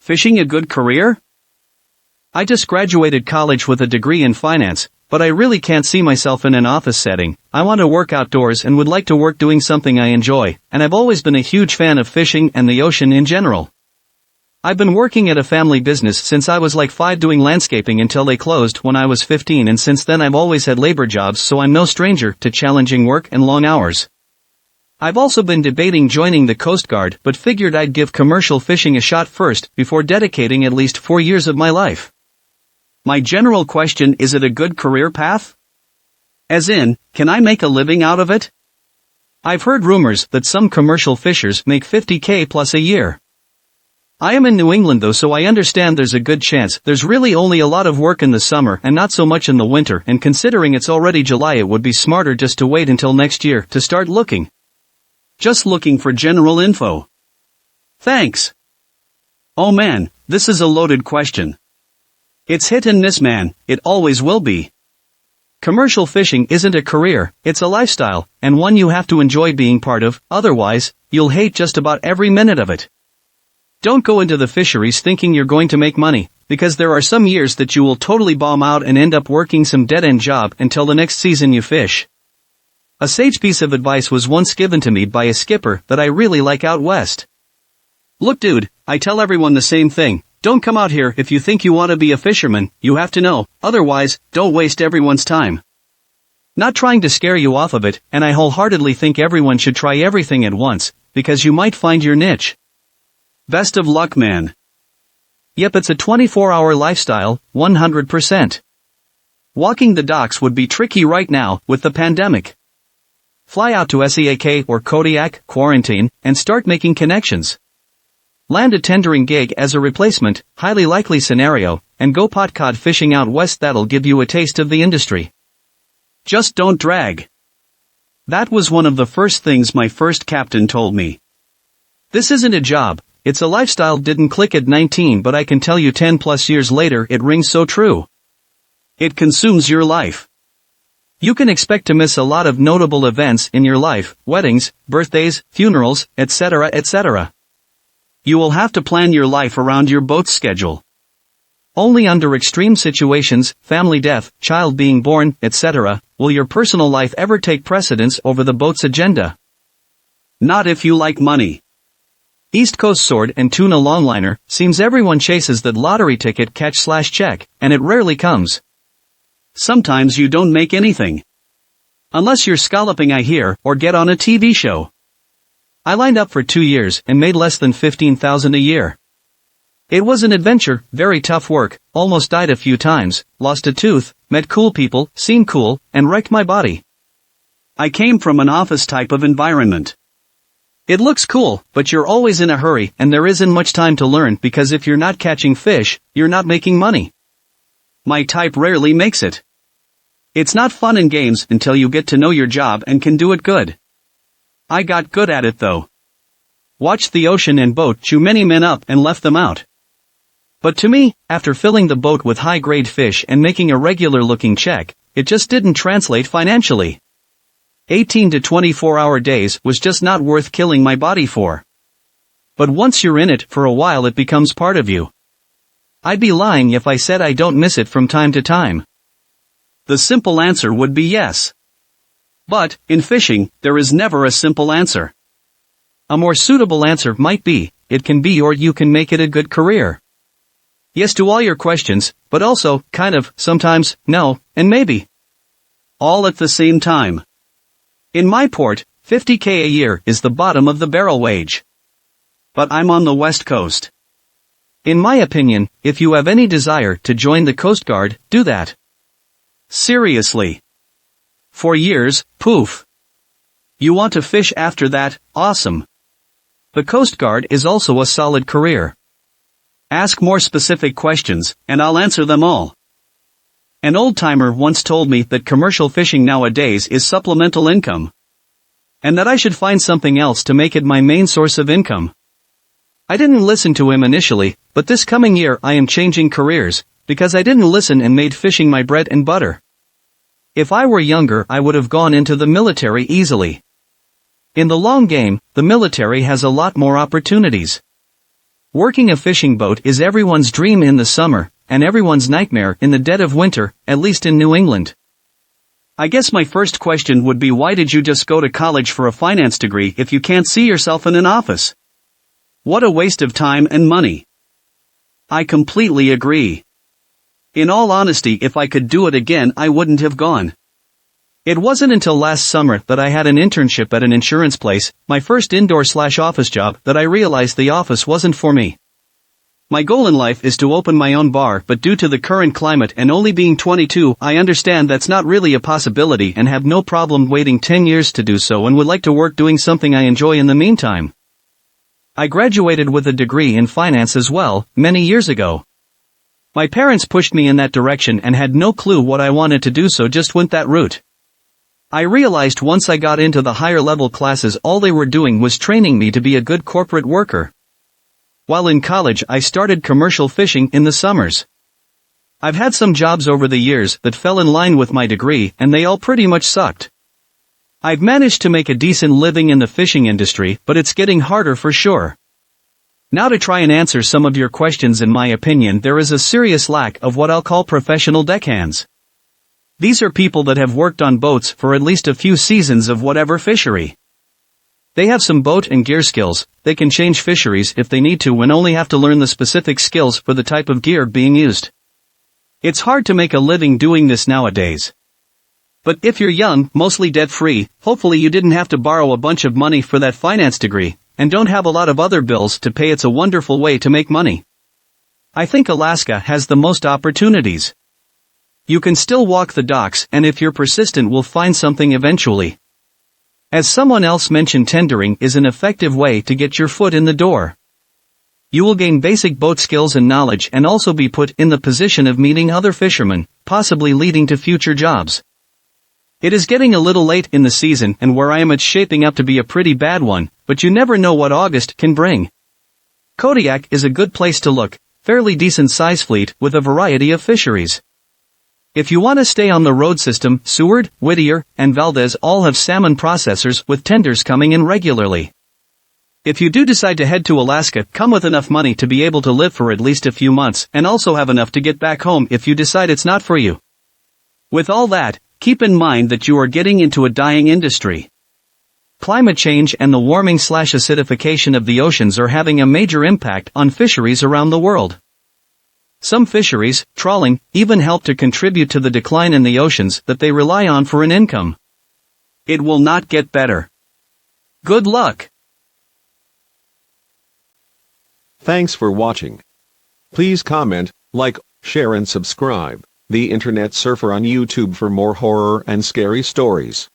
Fishing a good career? I just graduated college with a degree in finance, but I really can't see myself in an office setting. I want to work outdoors and would like to work doing something I enjoy, and I've always been a huge fan of fishing and the ocean in general. I've been working at a family business since I was like 5, doing landscaping until they closed when I was 15, and since then I've always had labor jobs, so I'm no stranger to challenging work and long hours. I've also been debating joining the Coast Guard, but figured I'd give commercial fishing a shot first before dedicating at least 4 years of my life. My general question: is it a good career path? As in, can I make a living out of it? I've heard rumors that some commercial fishers make $50K plus a year. I am in New England though, so I understand there's a good chance there's really only a lot of work in the summer and not so much in the winter, and considering it's already July, it would be smarter just to wait until next year to start looking. Just looking for general info. Thanks. Oh man, this is a loaded question. It's hit and miss, man, it always will be. Commercial fishing isn't a career, it's a lifestyle, and one you have to enjoy being part of, otherwise, you'll hate just about every minute of it. Don't go into the fisheries thinking you're going to make money, because there are some years that you will totally bomb out and end up working some dead-end job until the next season you fish. A sage piece of advice was once given to me by a skipper that I really like out west. Look dude, I tell everyone the same thing, don't come out here if you think you want to be a fisherman, you have to know, otherwise, don't waste everyone's time. Not trying to scare you off of it, and I wholeheartedly think everyone should try everything at once, because you might find your niche. Best of luck, man. Yep, it's a 24-hour lifestyle, 100%. Walking the docks would be tricky right now, with the pandemic. Fly out to SEAK or Kodiak, quarantine, and start making connections. Land a tendering gig as a replacement, highly likely scenario, and go pot cod fishing out west. That'll give you a taste of the industry. Just don't drag. That was one of the first things my first captain told me. This isn't a job. It's a lifestyle. Didn't click at 19, but I can tell you 10 plus years later it rings so true. It consumes your life. You can expect to miss a lot of notable events in your life, weddings, birthdays, funerals, etc., etc. You will have to plan your life around your boat's schedule. Only under extreme situations, family death, child being born, etc., will your personal life ever take precedence over the boat's agenda. Not if you like money. East Coast sword and tuna longliner, seems everyone chases that lottery ticket catch/check, and it rarely comes. Sometimes you don't make anything. Unless you're scalloping, I hear, or get on a TV show. I lined up for 2 years and made less than $15,000 a year. It was an adventure, very tough work, almost died a few times, lost a tooth, met cool people, seen cool, and wrecked my body. I came from an office type of environment. It looks cool, but you're always in a hurry and there isn't much time to learn, because if you're not catching fish, you're not making money. My type rarely makes it. It's not fun and games until you get to know your job and can do it good. I got good at it though. Watched the ocean and boat chew many men up and left them out. But to me, after filling the boat with high-grade fish and making a regular-looking check, it just didn't translate financially. 18 to 24-hour days was just not worth killing my body for. But once you're in it for a while, it becomes part of you. I'd be lying if I said I don't miss it from time to time. The simple answer would be yes. But, in fishing, there is never a simple answer. A more suitable answer might be, it can be, or you can make it a good career. Yes to all your questions, but also, kind of, sometimes, no, and maybe. All at the same time. In my port, $50K a year is the bottom of the barrel wage. But I'm on the West Coast. In my opinion, if you have any desire to join the Coast Guard, do that. Seriously. 4 years, poof. You want to fish after that, awesome. The Coast Guard is also a solid career. Ask more specific questions, and I'll answer them all. An old-timer once told me that commercial fishing nowadays is supplemental income. And that I should find something else to make it my main source of income. I didn't listen to him initially, but this coming year I am changing careers, because I didn't listen and made fishing my bread and butter. If I were younger, I would have gone into the military easily. In the long game, the military has a lot more opportunities. Working a fishing boat is everyone's dream in the summer, and everyone's nightmare in the dead of winter, at least in New England. I guess my first question would be, why did you just go to college for a finance degree if you can't see yourself in an office? What a waste of time and money. I completely agree. In all honesty, if I could do it again, I wouldn't have gone. It wasn't until last summer that I had an internship at an insurance place, my first indoor/office job, that I realized the office wasn't for me. My goal in life is to open my own bar, but due to the current climate and only being 22, I understand that's not really a possibility and have no problem waiting 10 years to do so, and would like to work doing something I enjoy in the meantime. I graduated with a degree in finance as well, many years ago. My parents pushed me in that direction and had no clue what I wanted to do, so just went that route. I realized once I got into the higher level classes, all they were doing was training me to be a good corporate worker. While in college, I started commercial fishing in the summers. I've had some jobs over the years that fell in line with my degree, and they all pretty much sucked. I've managed to make a decent living in the fishing industry, but it's getting harder for sure. Now, to try and answer some of your questions, in my opinion, there is a serious lack of what I'll call professional deckhands. These are people that have worked on boats for at least a few seasons of whatever fishery. They have some boat and gear skills, they can change fisheries if they need to and only have to learn the specific skills for the type of gear being used. It's hard to make a living doing this nowadays. But if you're young, mostly debt-free, hopefully you didn't have to borrow a bunch of money for that finance degree, and don't have a lot of other bills to pay, it's a wonderful way to make money. I think Alaska has the most opportunities. You can still walk the docks, and if you're persistent, will find something eventually. As someone else mentioned, tendering is an effective way to get your foot in the door. You will gain basic boat skills and knowledge and also be put in the position of meeting other fishermen, possibly leading to future jobs. It is getting a little late in the season, and where I am, it's shaping up to be a pretty bad one, but you never know what August can bring. Kodiak is a good place to look, fairly decent size fleet with a variety of fisheries. If you want to stay on the road system, Seward, Whittier, and Valdez all have salmon processors with tenders coming in regularly. If you do decide to head to Alaska, come with enough money to be able to live for at least a few months, and also have enough to get back home if you decide it's not for you. With all that, keep in mind that you are getting into a dying industry. Climate change and the warming/acidification of the oceans are having a major impact on fisheries around the world. Some fisheries, trawling, even help to contribute to the decline in the oceans that they rely on for an income. It will not get better. Good luck. Thanks for watching. Please comment, like, share and subscribe. The Internet Surfer on YouTube for more horror and scary stories.